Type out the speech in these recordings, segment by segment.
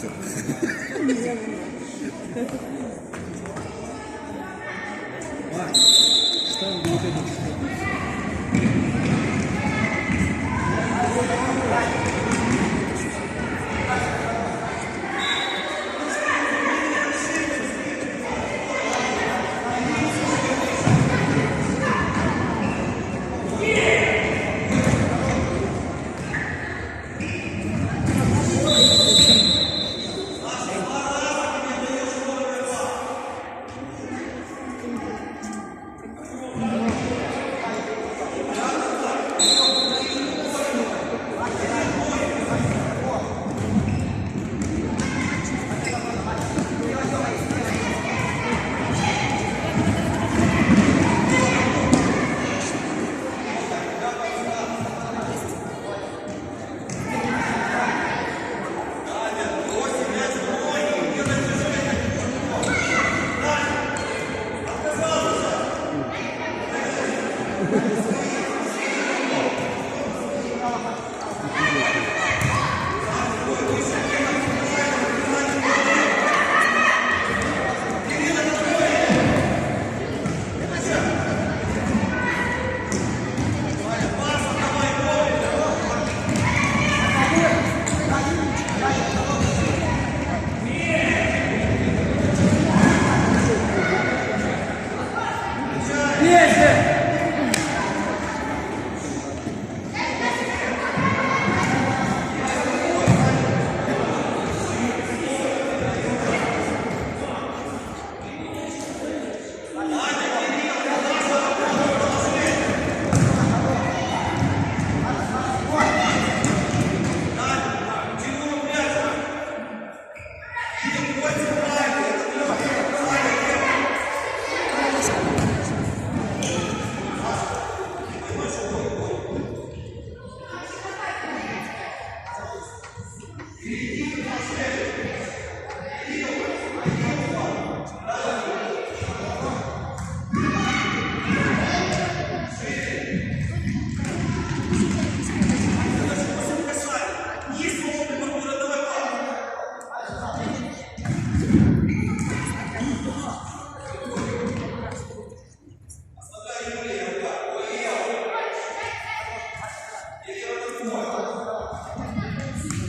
все. Ставим до вот этого.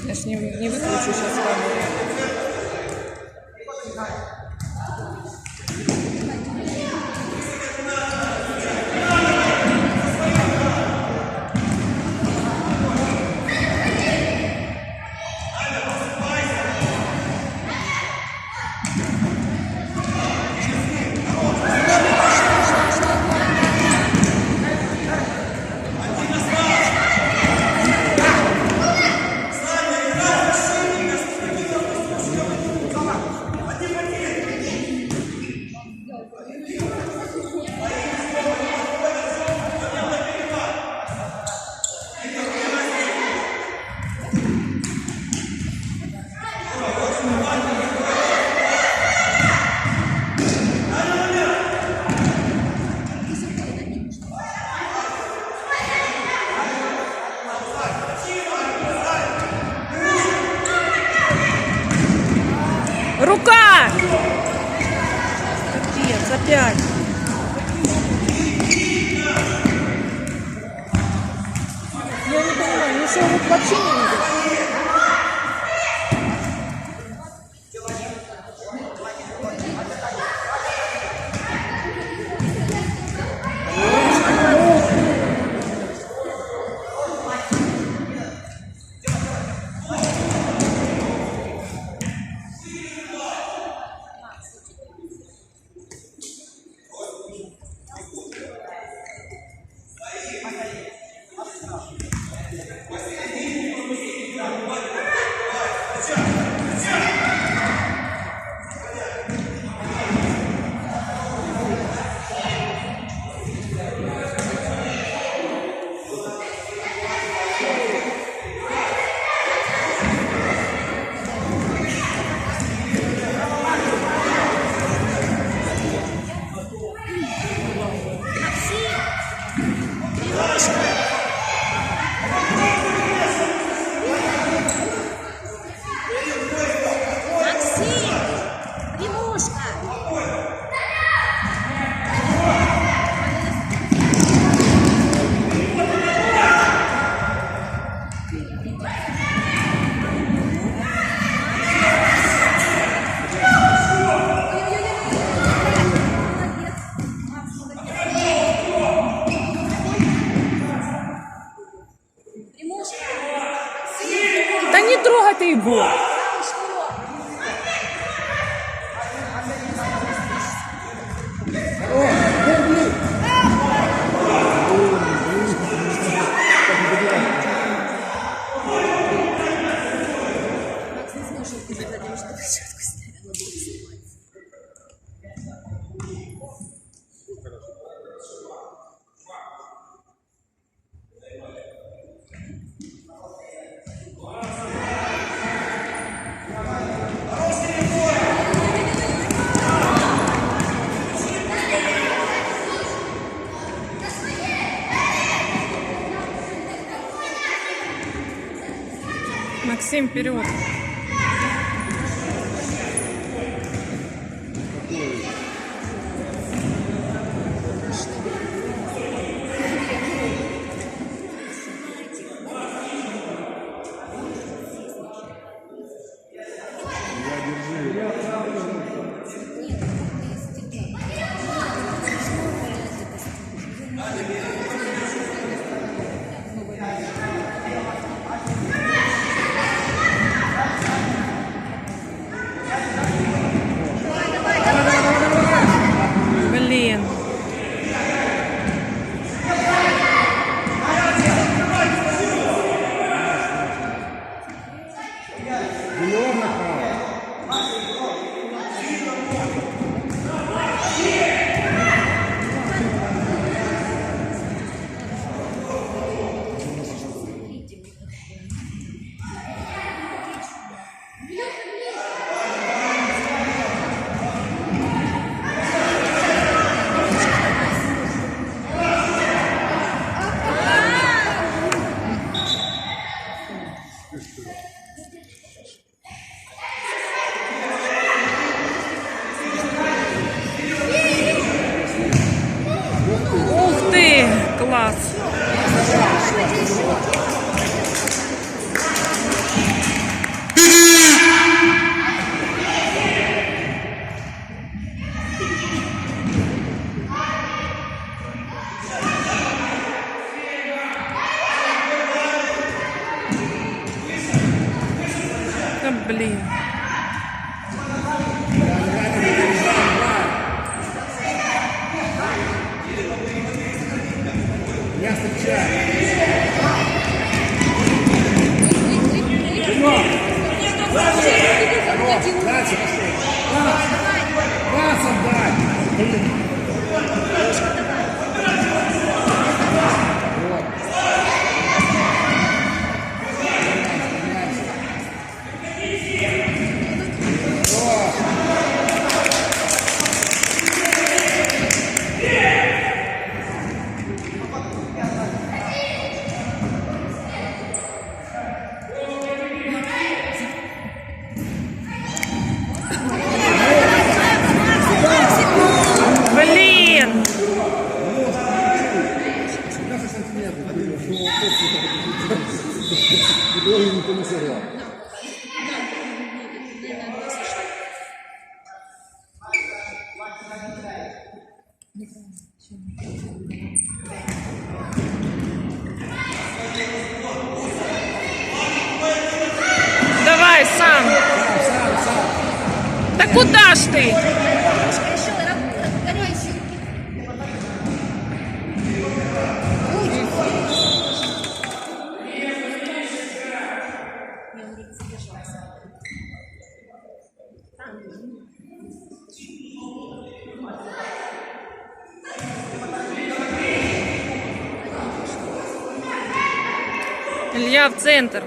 Я ж не выключу сейчас камеру. Рука! Капец, опять. Я не понимаю, ну что, рук вообще не видишь? Вот. Макс не знал, что ты зададим, что площадку сняли, она будет снимать. Максим, вперед. Блин. Ух ты, класс. Да блин. Я встречаю. Дальше пошел. Пас отдай. Блин. Вот. Блин. 17 сантиметров. Долго никто не сыграл. Давай сам. Да куда ж ты? Илья в центр.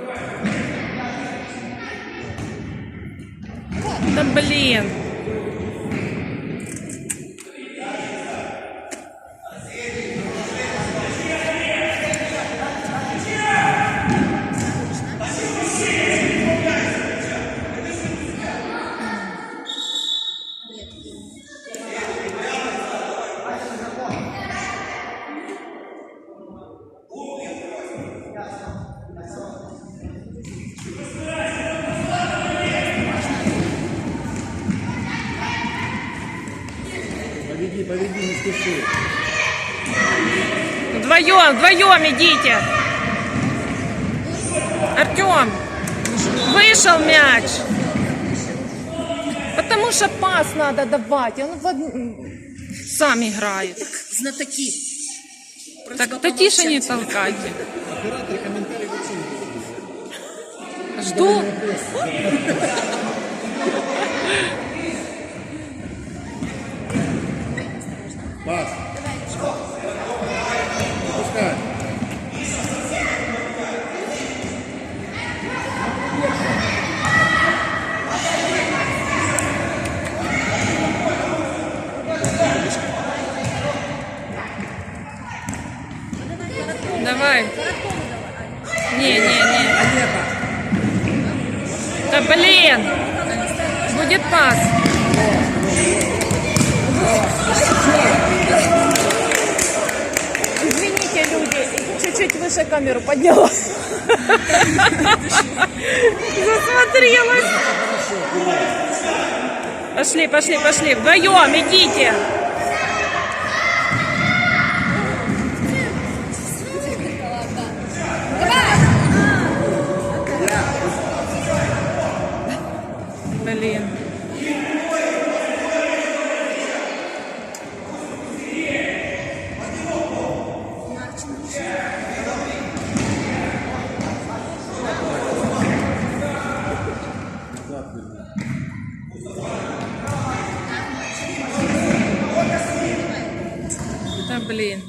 Да блин. Поведи, не спеши. Вдвоем идите. Артем. Вышел мяч. Потому что пас надо давать. Он сам играет. Знатоки. Так, то тише не толкайте. Оператор комментарий вообще не будет. Жду. Пас. Пускай. Давай. Не. Одета. Да блин. Будет пас. Извините, люди, чуть-чуть выше камеру подняла. Засмотрелась. Пошли. Вдвоем идите. Блин. Да блин.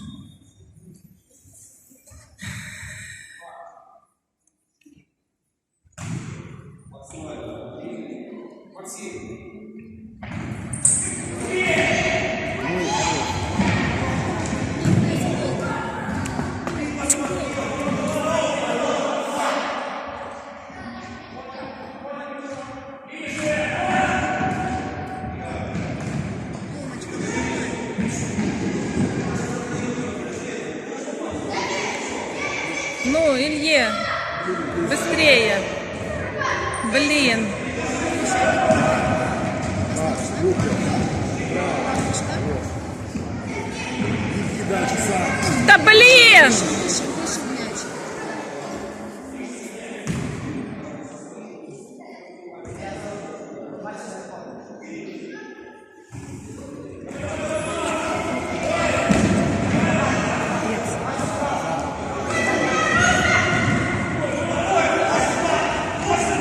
Ну, Илье, быстрее. Блин. Иди дальше сам. Да блин! Выше мяч.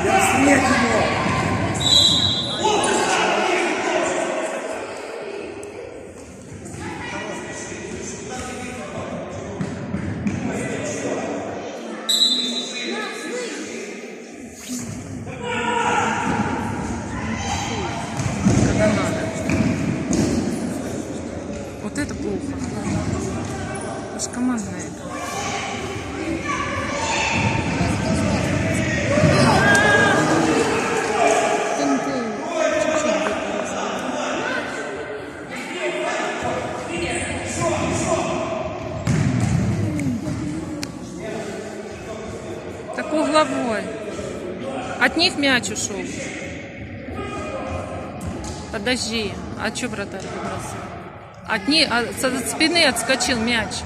Я встреть его. Когда надо. Вот это плохо. Это ж командная. Так угловой. От них мяч ушел. Подожди. А что вратарь выбросил? От спины отскочил мяч.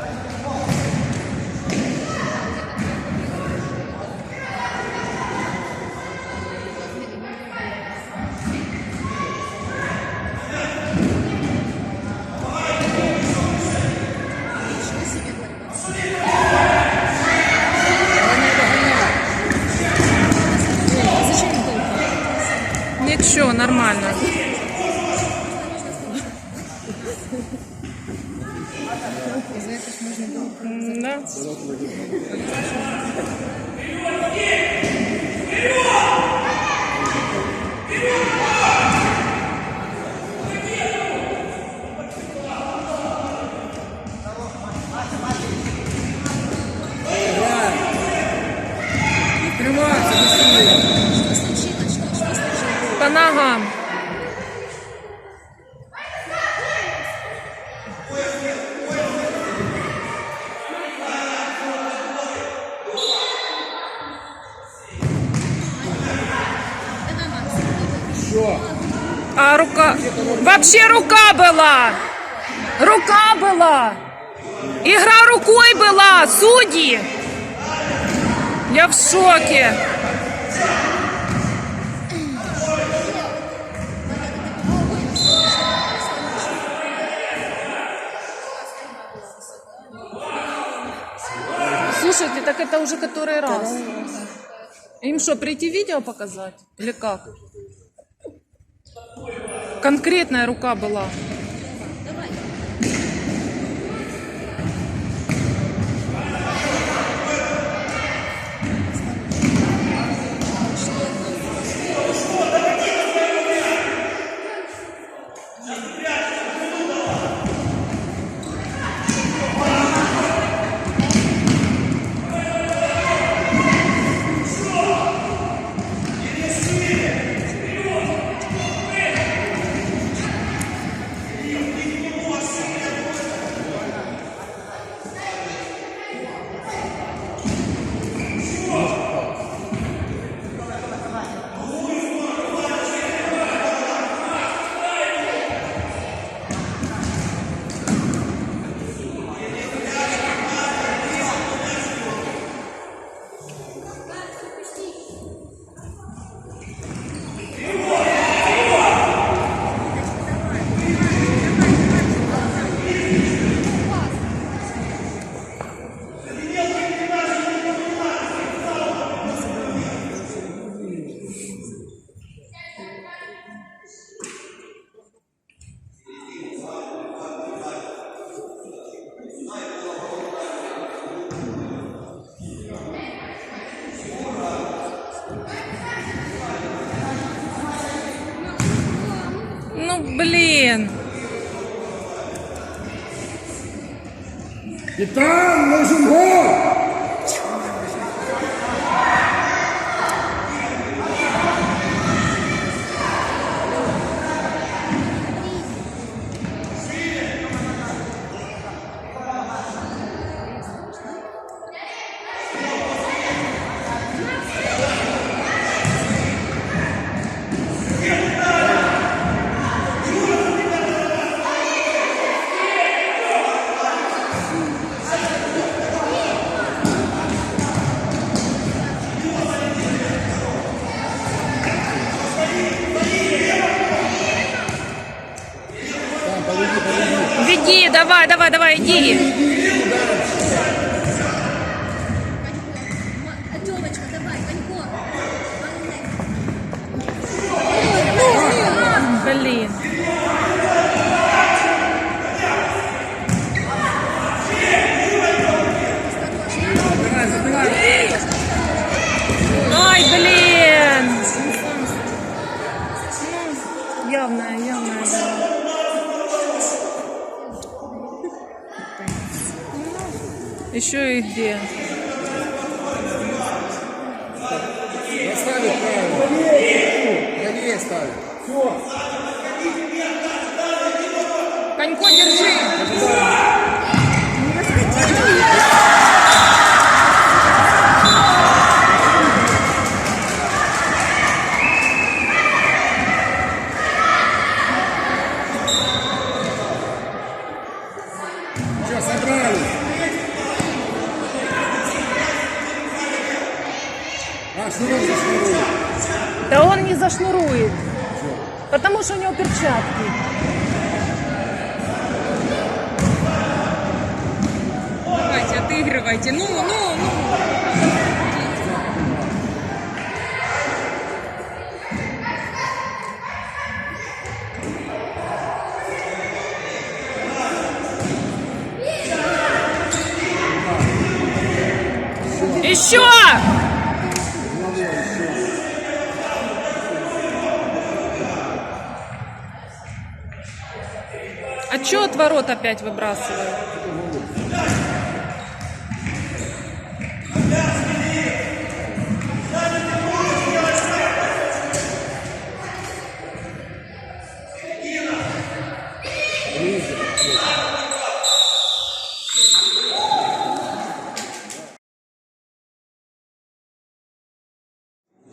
Ничего себе борьба. Зачем толкать? Ничего, нормально. За это ж можно было. Да. Играй. Не открывайся быстрее. Что случилось? Что случилось? По ногам. Давай, Макс. Еще. А рука... Вообще рука была! Рука была! Игра рукой была! Судьи! Я в шоке! это уже который раз. Им что, прийти видео показать? Или как? Конкретная рука была. Давай. Ну, блин. И там нужен гол! Веди, давай, давай, давай, иди. Тёмочка, давай, Конько. Блин. Забирай, забирай! Ай, блин. Ну, явная, да. Еще и где? Поставить правильно. Правее ставить. Все. Конько, держи. Все, собрались. А, шнурок зашнурует. Да он не зашнурует. Потому что у него перчатки. Давайте, отыгрывайте. Ну. Еще! А чё от ворот опять выбрасывают?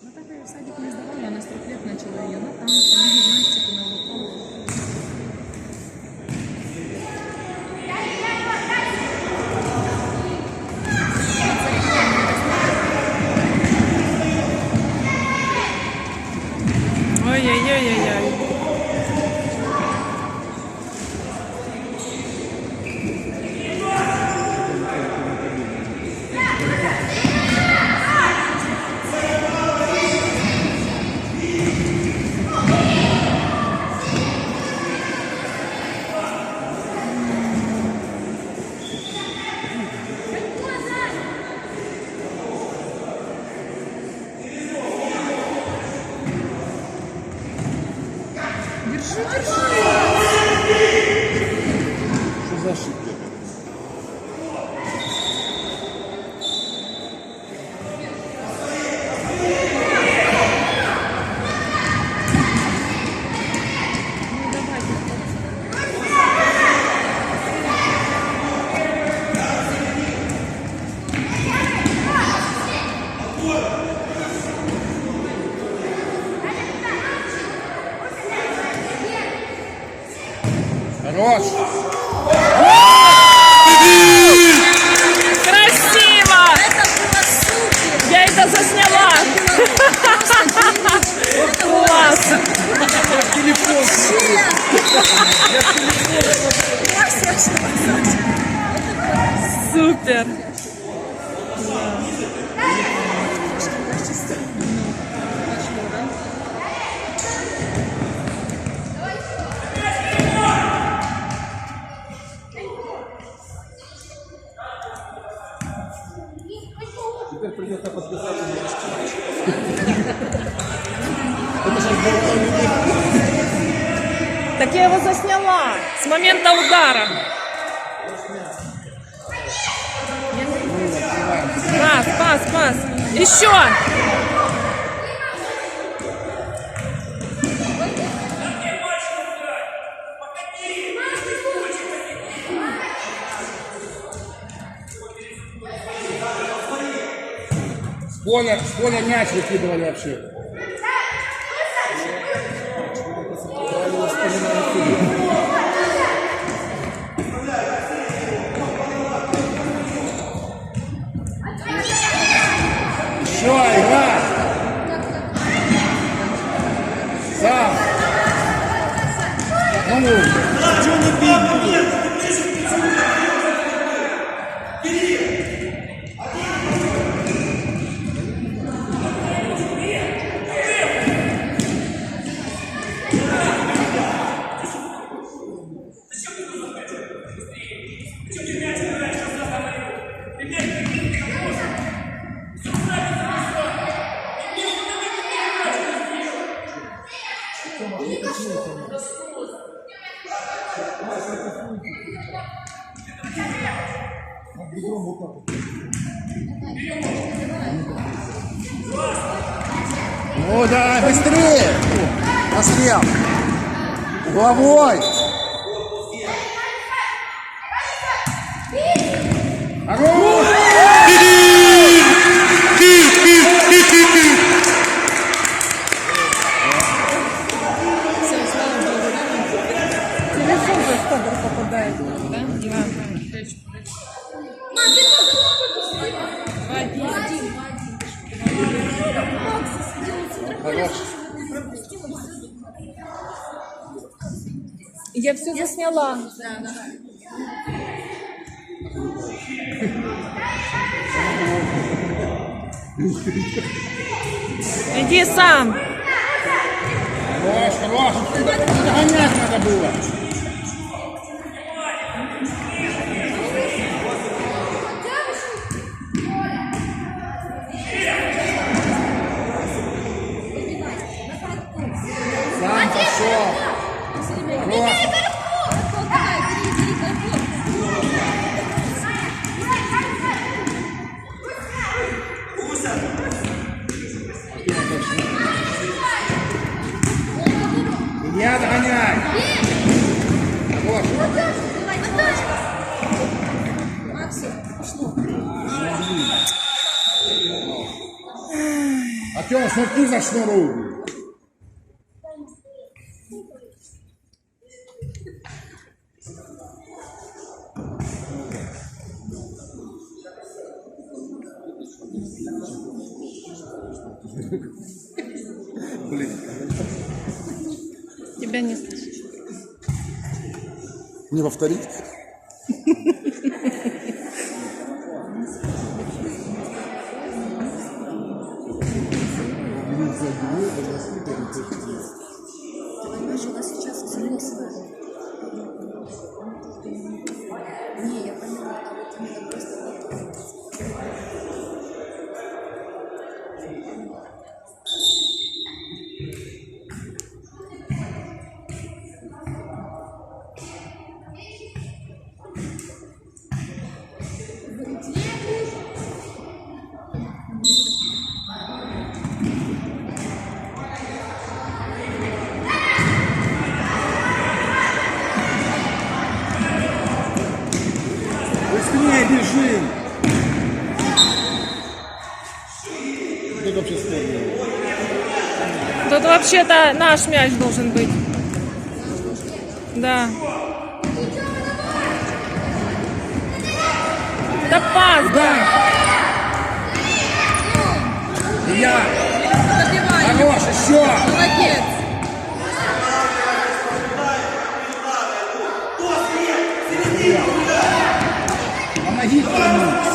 Ну так я в садик не сдавала, она с 3 лет начала ее. Ну там на гимнастику, на вокал. Ой-ой-ой-ой-ой. Что за ошибки? Хорош! Красиво! Это было супер! Я это засняла. Класс. Супер. Теперь придется подписаться на Так я его засняла с момента удара. Пас. Еще. С поля мяч выкидывали вообще. Еще игра. Сам. Ну да, быстрее! Поспел! Головой! Хорош! Телефон же в кадр попадает. Да? Хорош! Я все засняла. Иди сам. Хорош! Догонять надо было! Сам пошел! Хорош! Меня догоняй! Хорош! Артем, смотри за шнуру! Тебя не слышу. Не повторить? Понимаешь, у нас сейчас взрослые. Не, я поняла, а вот именно просто вообще-то наш мяч должен быть. Да. Да пас, да. Илья, Забивай. хорош, еще. Молодец. Помоги ему.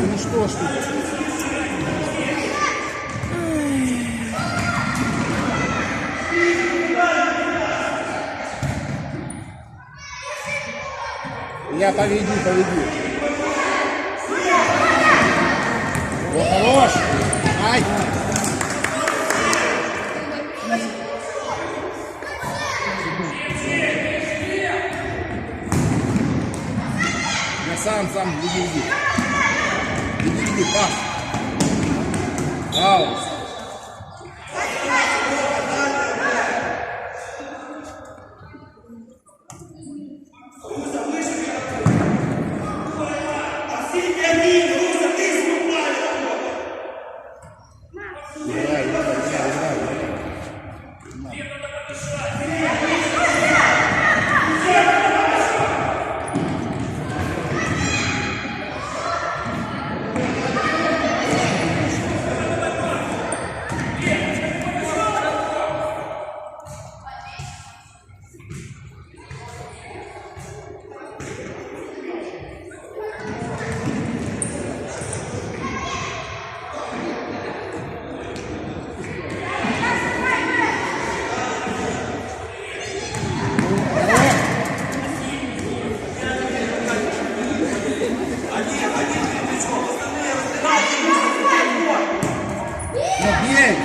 Ну что ж ты? Илья, поведи. О, хорош. Ай. Я сам, веди. Веди, пас. Аут. Бей!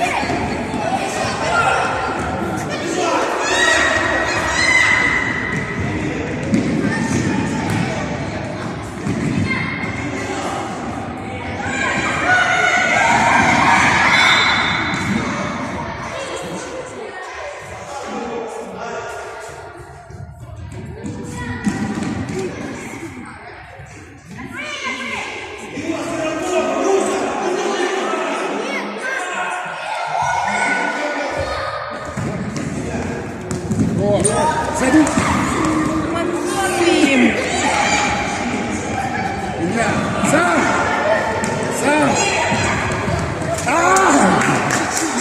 О, садись! Максим. Илья, сам!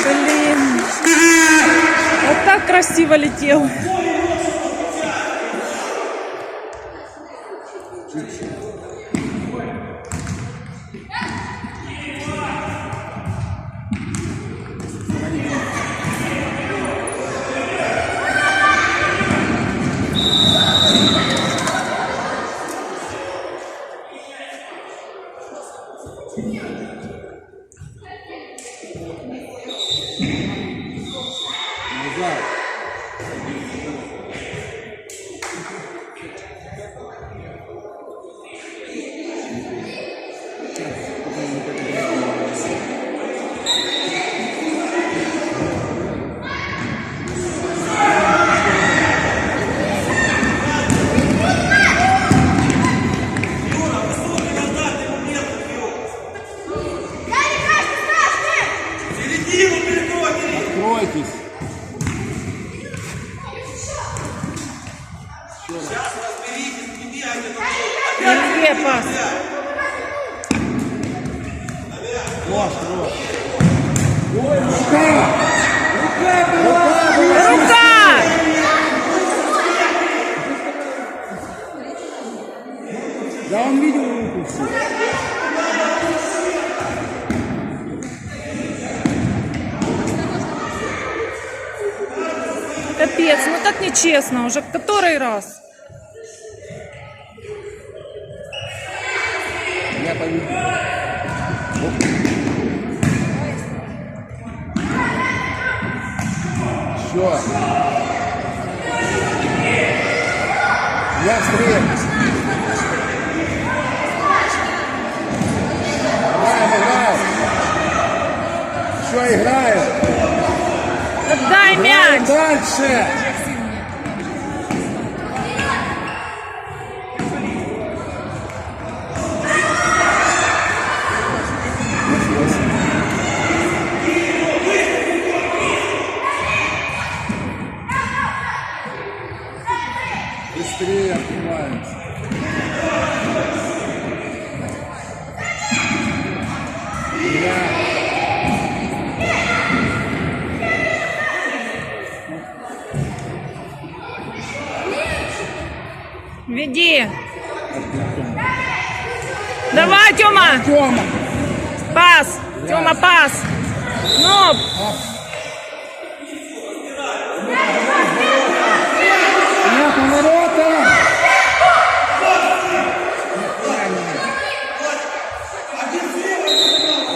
Блин. Вот так красиво летел. Назад. Откройтесь. Илье пас. Ложь. Рука! Рука! Да он видел руку всю. Капец, ну так нечестно уже. Который раз? Я поведу. Все. Я встречу. Играем. Еще играем. Дай Играем мяч! дальше. Быстрее открываемся. Веди! Давай, Тёма! Тёма. Пас! Тёма, пас! Ну! Нет, на ворота.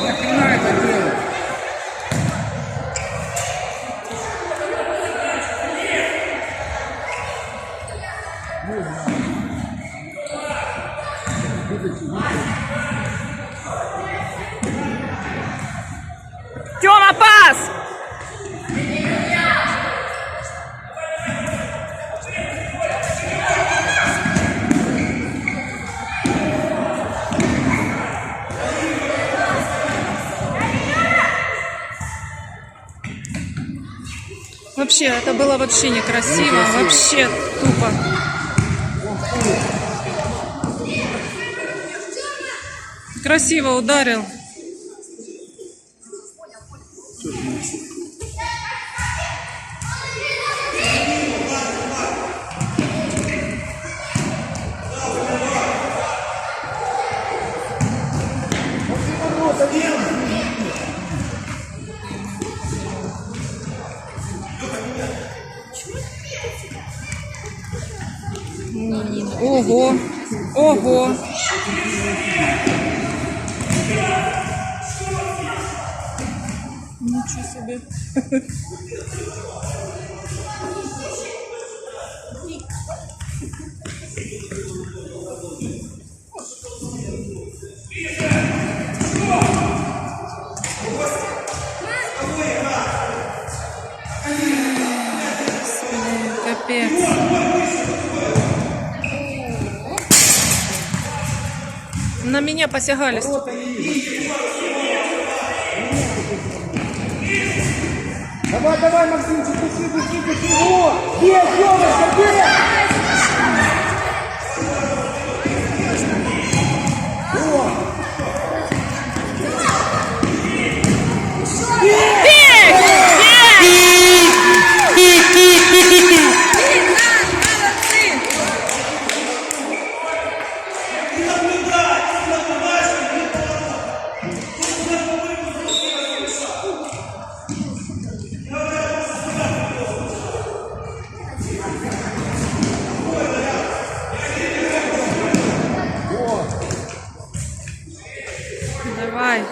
Нахрена это делать? Тёма, пас! Вообще, это было вообще некрасиво. Вообще тупо. Красиво ударил. Ого, ого. Ничего себе. Капец. На меня посягались. Давай, давай, Максимчик, пусти. О, бей, Тёмочка, бей! Давай.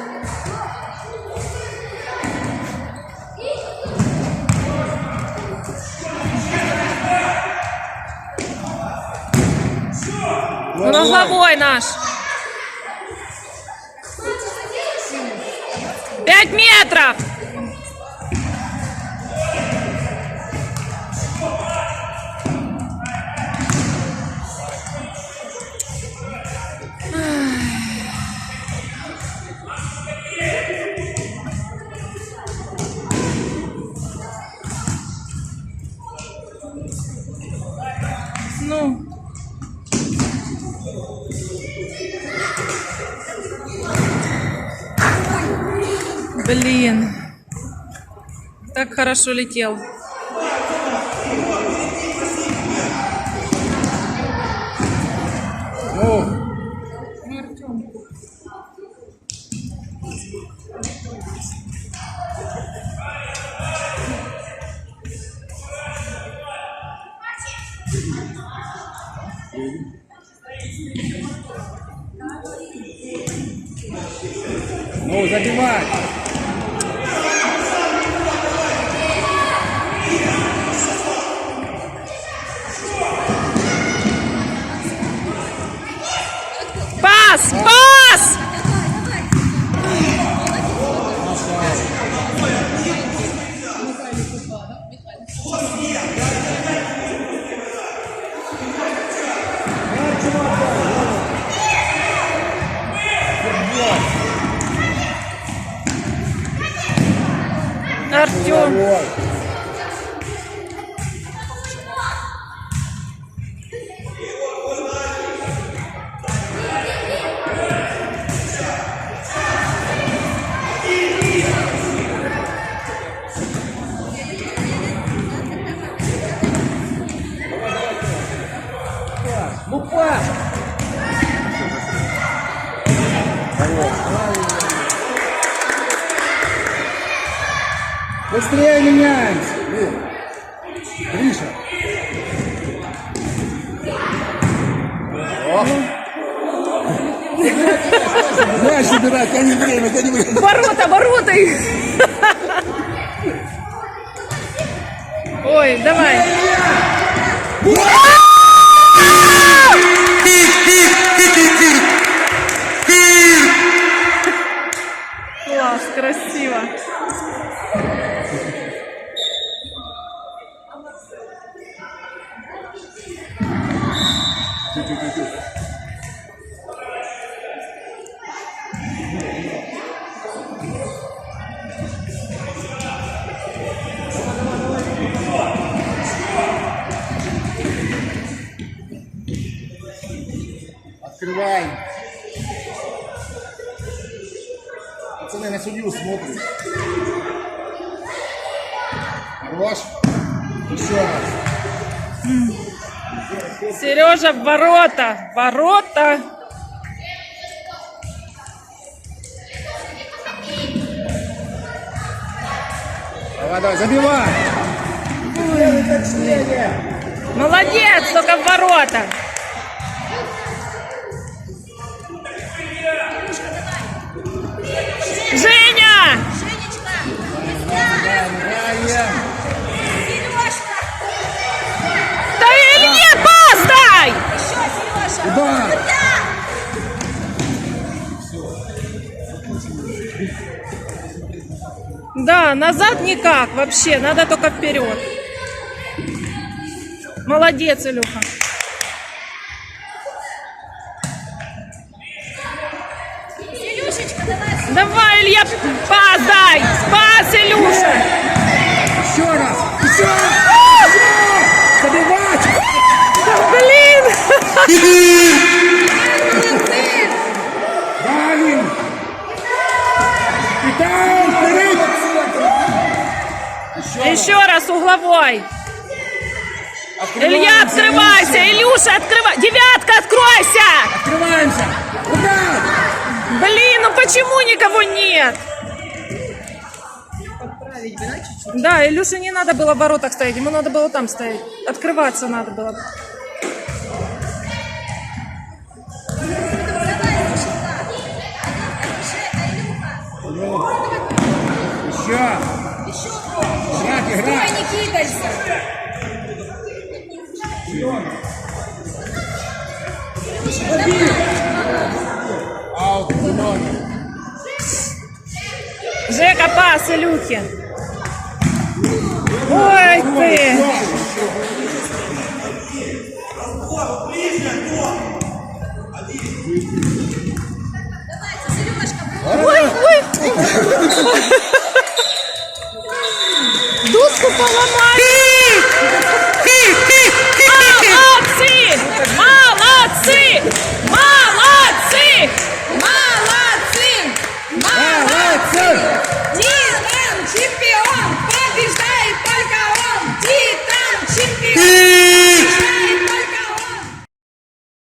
Угловой наш. 5 метров. Ну. Блин. Так хорошо летел. Ну, забивай. Артем. Вот. Ну пас! Быстрее меняемся! Гриша! Мяч собирать, тяни время, тяни время! Ворота, ворота их. Ой, давай. Класс, красиво. Открываем! Пацаны на судью смотрят. Хорош. Еще раз. Сережа, в ворота. Ворота. Давай, давай, забивай! Делай точнее! Молодец, только в ворота. Женя! Женечка! Играем! Сережка! Да Илье, пас дай! Еще, Сережа! Удар! Да, назад никак вообще, надо только вперед. Молодец, Илюха. Сережечка, давай! Давай, Илья, пас дай! Пас, Илюша! Еще раз! Еще раз! Еще! Забивать! Да, блин! Далин! Питаем! Вперед! Еще раз угловой. Илья, открывайся! Илюша, открывай! Девятка, откройся! Открываемся! Удар! Блин, ну почему никого нет? Подправить бы, да, чуть-чуть? Да, Илюше не надо было в воротах стоять, ему надо было там стоять. Открываться надо было. Еще! Играть, Давай, играть! не кидайся! Аут, внимание! Жека, пас, Илюхе. Ой ты! Ой, ой! Дудку поломал!